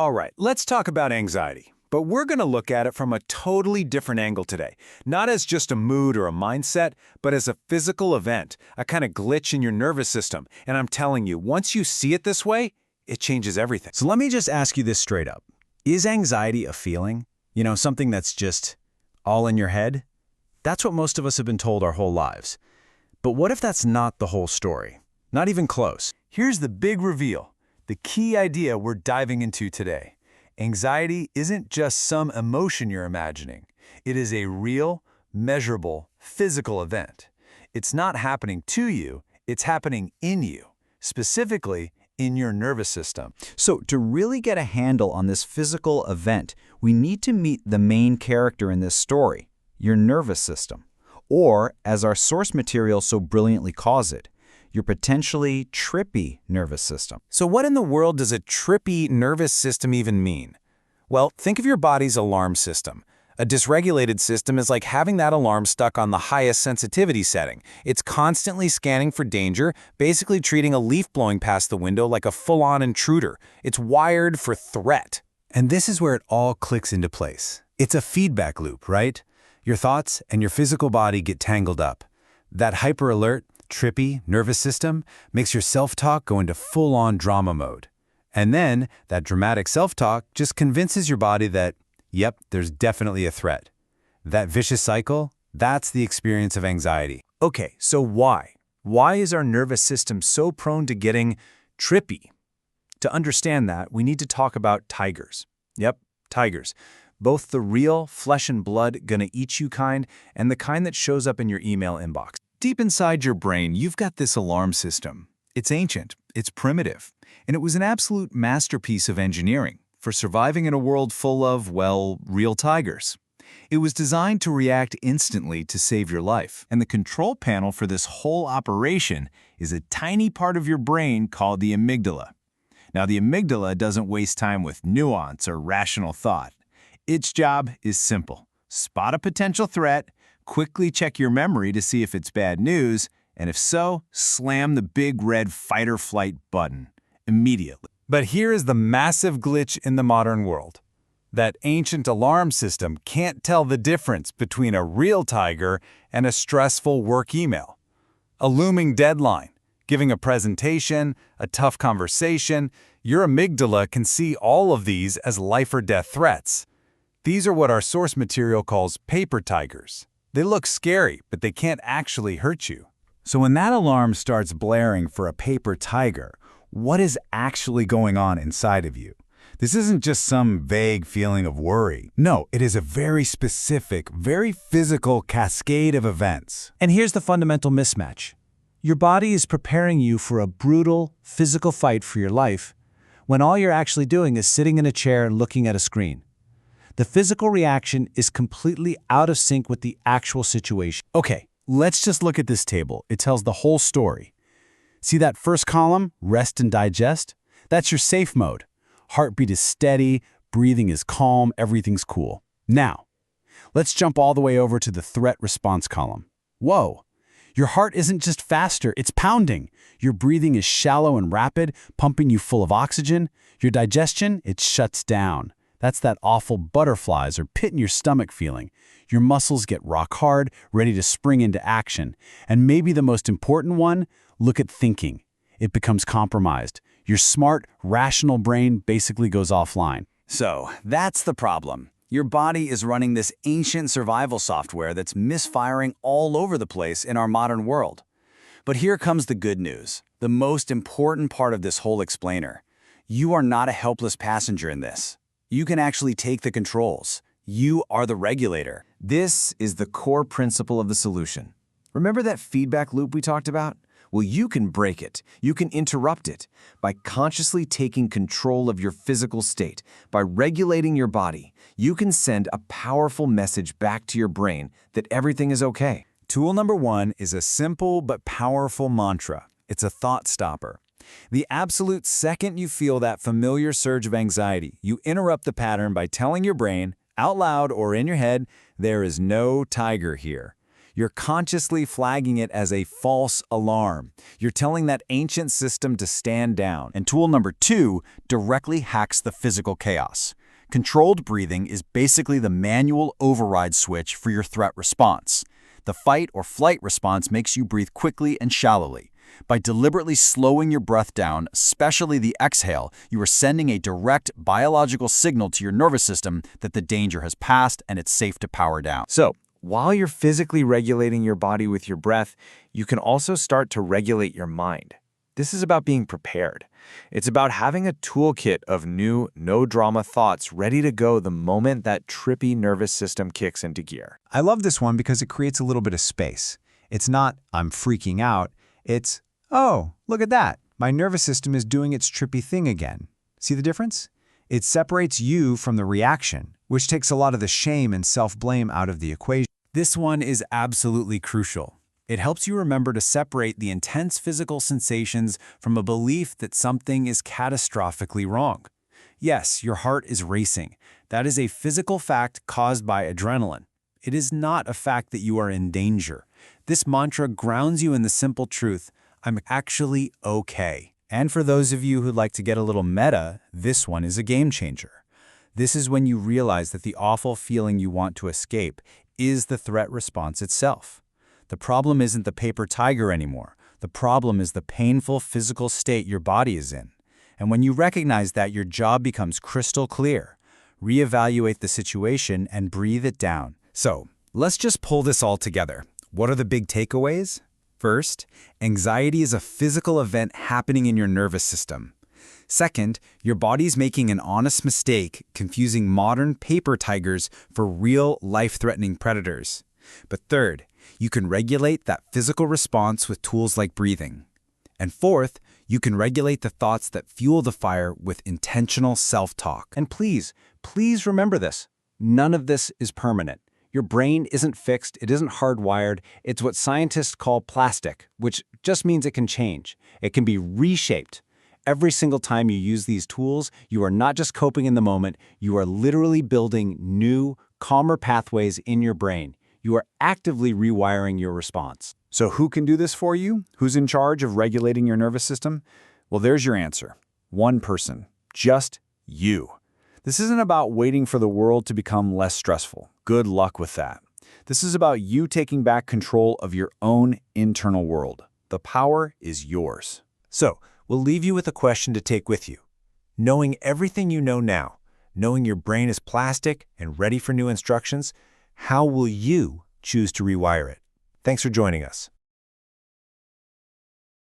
All right, let's talk about anxiety. But we're going to look at it from a totally different angle today. Not as just a mood or a mindset, but as a physical event, a kind of glitch in your nervous system. And I'm telling you, once you see it this way, it changes everything. So let me just ask you this straight up. Is anxiety a feeling? You know, something that's just all in your head? That's what most of us have been told our whole lives. But what if that's not the whole story? Not even close. Here's the big reveal, the key idea we're diving into today. Anxiety isn't just some emotion you're imagining. It is a real, measurable, physical event. It's not happening to you, it's happening in you, specifically in your nervous system. So to really get a handle on this physical event, we need to meet the main character in this story, your nervous system. Or, as our source material so brilliantly calls it, your potentially trippy nervous system. So what in the world does a trippy nervous system even mean? Well, think of your body's alarm system. A dysregulated system is like having that alarm stuck on the highest sensitivity setting. It's constantly scanning for danger, basically treating a leaf blowing past the window like a full-on intruder. It's wired for threat. And this is where it all clicks into place. It's a feedback loop, right? Your thoughts and your physical body get tangled up. That hyper-alert, trippy nervous system makes your self-talk go into full-on drama mode. And then, that dramatic self-talk just convinces your body that, yep, there's definitely a threat. That vicious cycle, that's the experience of anxiety. Okay, so why? Why is our nervous system so prone to getting trippy? To understand that, we need to talk about tigers. Yep, tigers. Both the real, flesh and blood, gonna-eat-you kind, and the kind that shows up in your email inbox. Deep inside your brain, you've got this alarm system. It's ancient, it's primitive, and it was an absolute masterpiece of engineering for surviving in a world full of, well, real tigers. It was designed to react instantly to save your life, and the control panel for this whole operation is a tiny part of your brain called the amygdala. Now, the amygdala doesn't waste time with nuance or rational thought. Its job is simple. Spot a potential threat, quickly check your memory to see if it's bad news, and if so, slam the big red fight-or-flight button immediately. But here is the massive glitch in the modern world. That ancient alarm system can't tell the difference between a real tiger and a stressful work email. A looming deadline, giving a presentation, a tough conversation, your amygdala can see all of these as life-or-death threats. These are what our source material calls paper tigers. They look scary, but they can't actually hurt you. So when that alarm starts blaring for a paper tiger, what is actually going on inside of you? This isn't just some vague feeling of worry. No, it is a very specific, very physical cascade of events. And here's the fundamental mismatch. Your body is preparing you for a brutal, physical fight for your life, when all you're actually doing is sitting in a chair and looking at a screen. The physical reaction is completely out of sync with the actual situation. Okay, let's just look at this table. It tells the whole story. See that first column, rest and digest? That's your safe mode. Heartbeat is steady, breathing is calm, everything's cool. Now, let's jump all the way over to the threat response column. Whoa! Your heart isn't just faster, it's pounding. Your breathing is shallow and rapid, pumping you full of oxygen. Your digestion, it shuts down. That's that awful butterflies or pit in your stomach feeling. Your muscles get rock hard, ready to spring into action. And maybe the most important one, look at thinking. It becomes compromised. Your smart, rational brain basically goes offline. So, that's the problem. Your body is running this ancient survival software that's misfiring all over the place in our modern world. But here comes the good news, the most important part of this whole explainer. You are not a helpless passenger in this. You can actually take the controls. You are the regulator. This is the core principle of the solution. Remember that feedback loop we talked about? Well, you can break it. You can interrupt it by consciously taking control of your physical state. By regulating your body, you can send a powerful message back to your brain that everything is okay. Tool number 1 is a simple but powerful mantra. It's a thought stopper. The absolute second you feel that familiar surge of anxiety, you interrupt the pattern by telling your brain, out loud or in your head, there is no tiger here. You're consciously flagging it as a false alarm. You're telling that ancient system to stand down. And tool number 2 directly hacks the physical chaos. Controlled breathing is basically the manual override switch for your threat response. The fight or flight response makes you breathe quickly and shallowly. By deliberately slowing your breath down, especially the exhale, you are sending a direct biological signal to your nervous system that the danger has passed and it's safe to power down. So, while you're physically regulating your body with your breath, you can also start to regulate your mind. This is about being prepared. It's about having a toolkit of new, no-drama thoughts ready to go the moment that trippy nervous system kicks into gear. I love this one because it creates a little bit of space. It's not, I'm freaking out. It's, oh, look at that. My nervous system is doing its trippy thing again. See the difference? It separates you from the reaction, which takes a lot of the shame and self-blame out of the equation. This one is absolutely crucial. It helps you remember to separate the intense physical sensations from a belief that something is catastrophically wrong. Yes, your heart is racing. That is a physical fact caused by adrenaline. It is not a fact that you are in danger. This mantra grounds you in the simple truth, I'm actually okay. And for those of you who'd like to get a little meta, this one is a game changer. This is when you realize that the awful feeling you want to escape is the threat response itself. The problem isn't the paper tiger anymore. The problem is the painful physical state your body is in. And when you recognize that, your job becomes crystal clear. Reevaluate the situation and breathe it down. So, let's just pull this all together. What are the big takeaways? First, anxiety is a physical event happening in your nervous system. Second, your body's making an honest mistake confusing modern paper tigers for real life-threatening predators. But third, you can regulate that physical response with tools like breathing. And fourth, you can regulate the thoughts that fuel the fire with intentional self-talk. And please remember this. None of this is permanent. Your brain isn't fixed, it isn't hardwired, it's what scientists call plastic, which just means it can change. It can be reshaped. Every single time you use these tools, you are not just coping in the moment, you are literally building new, calmer pathways in your brain. You are actively rewiring your response. So who can do this for you? Who's in charge of regulating your nervous system? Well, there's your answer. One person. Just you. This isn't about waiting for the world to become less stressful. Good luck with that. This is about you taking back control of your own internal world. The power is yours. So, we'll leave you with a question to take with you. Knowing everything you know now, knowing your brain is plastic and ready for new instructions, how will you choose to rewire it? Thanks for joining us.